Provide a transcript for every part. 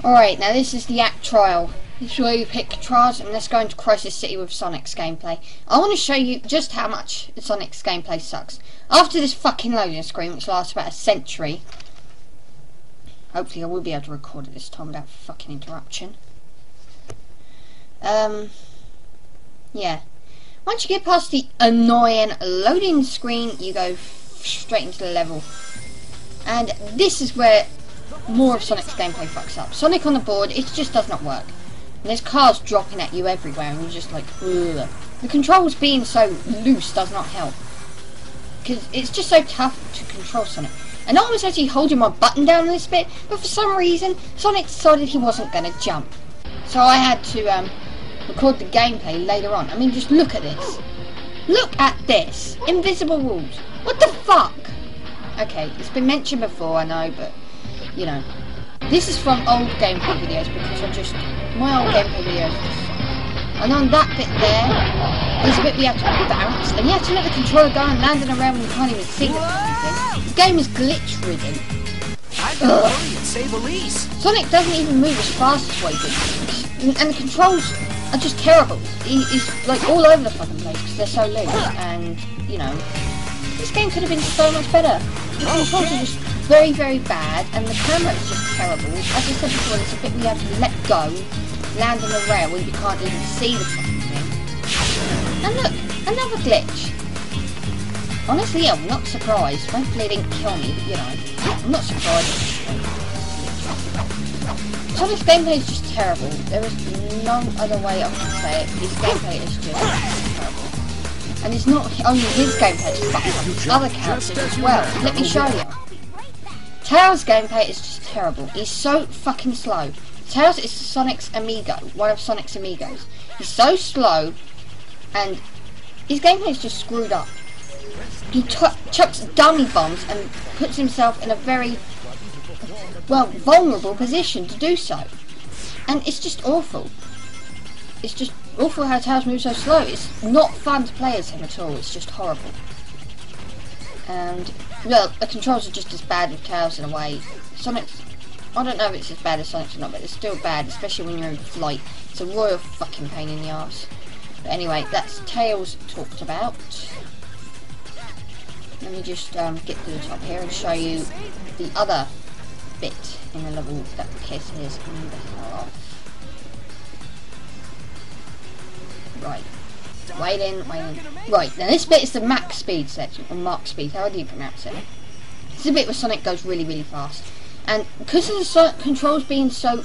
Alright, now this is the act trial. This is where you pick trials, and let's go into Crisis City with Sonic's gameplay. I want to show you just how much Sonic's gameplay sucks. After this fucking loading screen, which lasts about a century, hopefully I will be able to record it this time without fucking interruption. Yeah. Once you get past the annoying loading screen, you go straight into the level. And this is where more of Sonic's gameplay fucks up. Sonic on the board, it just does not work. And there's cars dropping at you everywhere, and you're just like, ugh. The controls being so loose does not help, because it's just so tough to control Sonic. And I was actually holding my button down on this bit, but for some reason, Sonic decided he wasn't going to jump. So I had to record the gameplay later on. I mean, just look at this. Look at this. Invisible walls. What the fuck? Okay, it's been mentioned before, I know, but, you know. This is from old gameplay videos, because my old gameplay videos just suck. And on that bit there's a bit where you have to bounce, and you have to let the controller go and landing around when you can't even see the fucking thing. The game is glitch-ridden. Sonic doesn't even move as fast as what he did. And the controls are just terrible. He's like all over the fucking place because they're so loose, and, you know, this game could have been so much better. The controls are just very, very bad, and the camera is just terrible. As I said before, there's a bit where you have to let go, land on the rail when you can't even see the fucking thing. And look, another glitch. Honestly, I'm not surprised. Hopefully it didn't kill me, but, you know, I'm not surprised. Sonic's gameplay is just terrible. There is no other way I can say it. His gameplay is just terrible. And it's not only his gameplay, it's fucking his other characters as well. Let me show you. Tails' gameplay is just terrible. He's so fucking slow. Tails is Sonic's amigo, one of Sonic's amigos. He's so slow, and his gameplay is just screwed up. He chucks dummy bombs and puts himself in a very, well, vulnerable position to do so. And it's just awful. It's just awful how Tails moves so slow. It's not fun to play as him at all. It's just horrible. And, well, the controls are just as bad with Tails in a way. Sonic's, I don't know if it's as bad as Sonic's or not, but it's still bad, especially when you're in flight. It's a royal fucking pain in the arse. But anyway, that's Tails talked about. Let me just get to the top here and show you the other bit in the level that pisses me the hell off. Right. Wait in. Right, now this bit is the max speed section, or Mach speed, how do you pronounce it? This is a bit where Sonic goes really, really fast. And because of the controls being so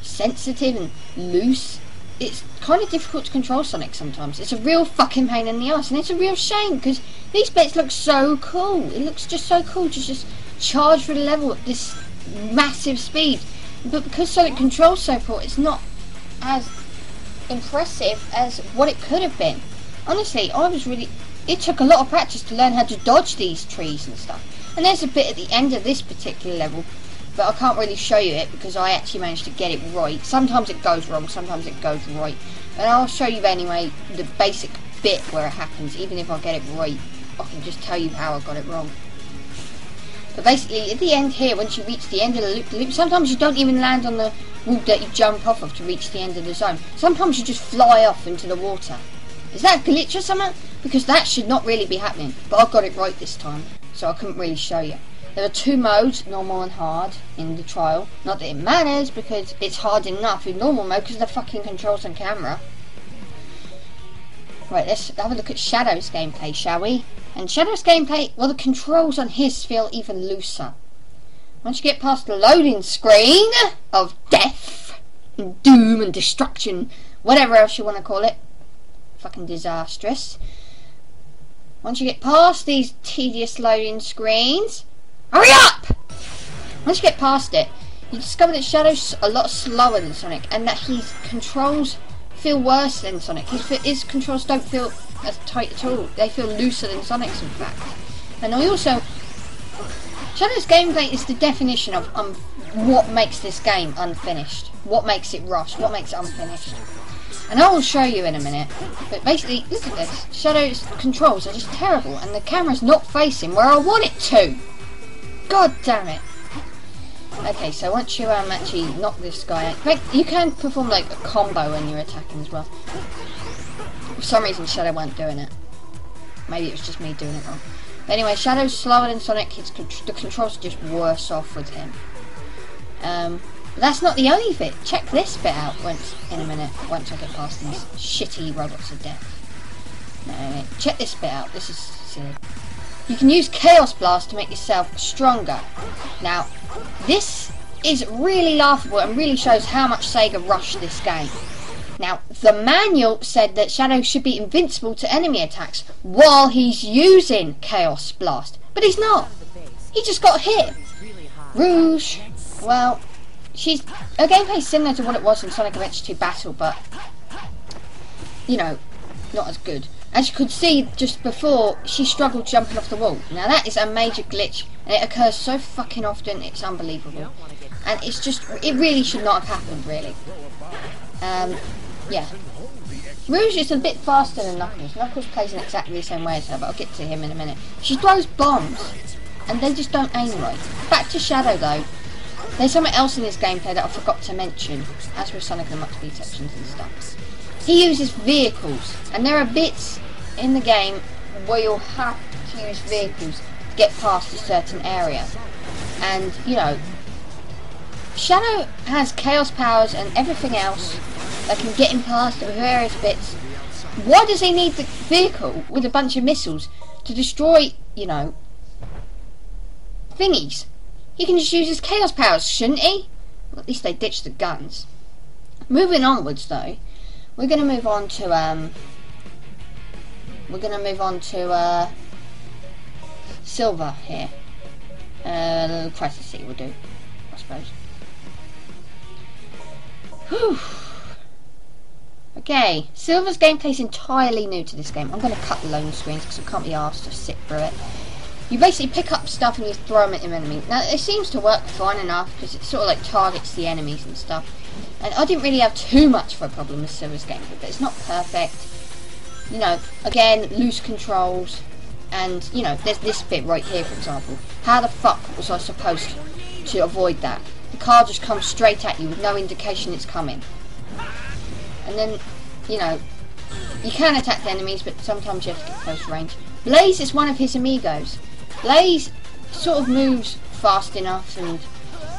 sensitive and loose, it's kind of difficult to control Sonic sometimes. It's a real fucking pain in the ass, and it's a real shame, because these bits look so cool. It looks just so cool to just charge through the level at this massive speed. But because Sonic controls so poor, it's not as impressive as what it could have been. Honestly, it took a lot of practice to learn how to dodge these trees and stuff. And there's a bit at the end of this particular level, but I can't really show you it because I actually managed to get it right. Sometimes it goes wrong, sometimes it goes right. But I'll show you anyway the basic bit where it happens. Even if I get it right, I can just tell you how I got it wrong. But basically, at the end here, once you reach the end of the loop, sometimes you don't even land on the wall that you jump off of to reach the end of the zone. Sometimes you just fly off into the water. Is that a glitch or something? Because that should not really be happening. But I got it right this time, so I couldn't really show you. There are two modes, normal and hard, in the trial. Not that it matters, because it's hard enough in normal mode because of the fucking controls and camera. Right, let's have a look at Shadow's gameplay, shall we? And Shadow's gameplay, well, the controls on his feel even looser. Once you get past the loading screen of death, and doom, and destruction, whatever else you want to call it, fucking disastrous. Once you get past these tedious loading screens, hurry up! Once you get past it, you discover that Shadow's a lot slower than Sonic, and that his controls feel worse than Sonic. His controls don't feel as tight at all. They feel looser than Sonic's, in fact. And I also, Shadow's gameplay is the definition of what makes this game unfinished. What makes it rushed. What makes it unfinished. And I will show you in a minute. But basically, look at this. Shadow's controls are just terrible, and the camera's not facing where I want it to. God damn it. Okay, so once you actually knock this guy out, like, you can perform like a combo when you're attacking as well. For some reason Shadow weren't doing it. Maybe it was just me doing it wrong. But anyway, Shadow's slower than Sonic. The controls are just worse off with him. But that's not the only bit. Check this bit out in a minute, once I get past these shitty robots of death. No, check this bit out. This is silly. You can use Chaos Blast to make yourself stronger. Now, this is really laughable and really shows how much Sega rushed this game. Now, the manual said that Shadow should be invincible to enemy attacks while he's using Chaos Blast. But he's not. He just got hit. Rouge, well, her gameplay is similar to what it was in Sonic Adventure 2 Battle, but, you know, not as good. As you could see just before, she struggled jumping off the wall. Now that is a major glitch, and it occurs so fucking often, it's unbelievable. And it's just, it really should not have happened, really. Yeah. Rouge is a bit faster than Knuckles. Knuckles plays in exactly the same way as her, but I'll get to him in a minute. She throws bombs, and they just don't aim right. Back to Shadow, though. There's something else in this gameplay that I forgot to mention, as with Sonic and Mach Speed sections and stuff. He uses vehicles, and there are bits in the game where you'll have to use vehicles to get past a certain area. And, you know, Shadow has chaos powers and everything else that can get him past the various bits. Why does he need the vehicle with a bunch of missiles to destroy, you know, thingies? He can just use his chaos powers, shouldn't he? Well, at least they ditched the guns. Moving onwards, though, we're going to move on to Silver here. Crisis C will do, I suppose. Whew. Okay, Silver's gameplay is entirely new to this game. I'm going to cut the loading screens because I can't be asked to sit through it. You basically pick up stuff and you throw them at your enemy. Now, it seems to work fine enough because it sort of like targets the enemies and stuff. And I didn't really have too much of a problem with Silver's gameplay, but it's not perfect. You know, again, loose controls. And, you know, there's this bit right here, for example. How the fuck was I supposed to avoid that? The car just comes straight at you with no indication it's coming. And then, you know, you can attack the enemies, but sometimes you have to get close range. Blaze is one of his amigos. Blaze sort of moves fast enough, and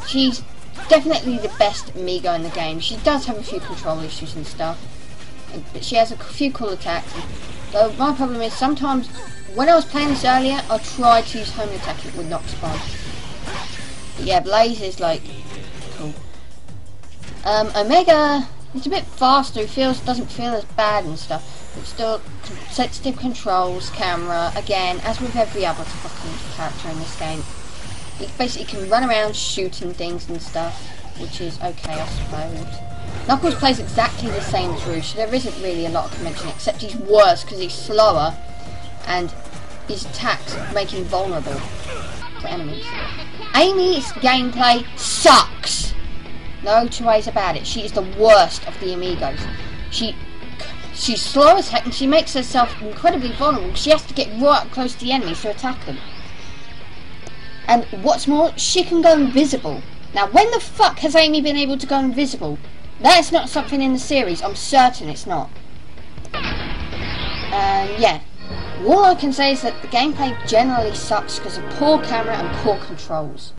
she's definitely the best amigo in the game. She does have a few control issues and stuff, but she has a few cool attacks. Though my problem is sometimes, when I was playing this earlier, I tried to use home attack, it would not spawn. But yeah, Blaze is like cool. Omega, it's a bit faster. It doesn't feel as bad and stuff. But still, sensitive controls, camera. Again, as with every other fucking character in this game, he basically can run around shooting things and stuff, which is okay, I suppose. Knuckles plays exactly the same as Rouge, so there isn't really a lot of convention, except he's worse because he's slower, and his attacks make him vulnerable to enemies. Amy's gameplay sucks. No two ways about it. She is the worst of the amigos. She's slow as heck, and she makes herself incredibly vulnerable. She has to get right up close to the enemies to attack them. And what's more, she can go invisible. Now, when the fuck has Amy been able to go invisible? That is not something in the series. I'm certain it's not. Yeah. All I can say is that the gameplay generally sucks because of poor camera and poor controls.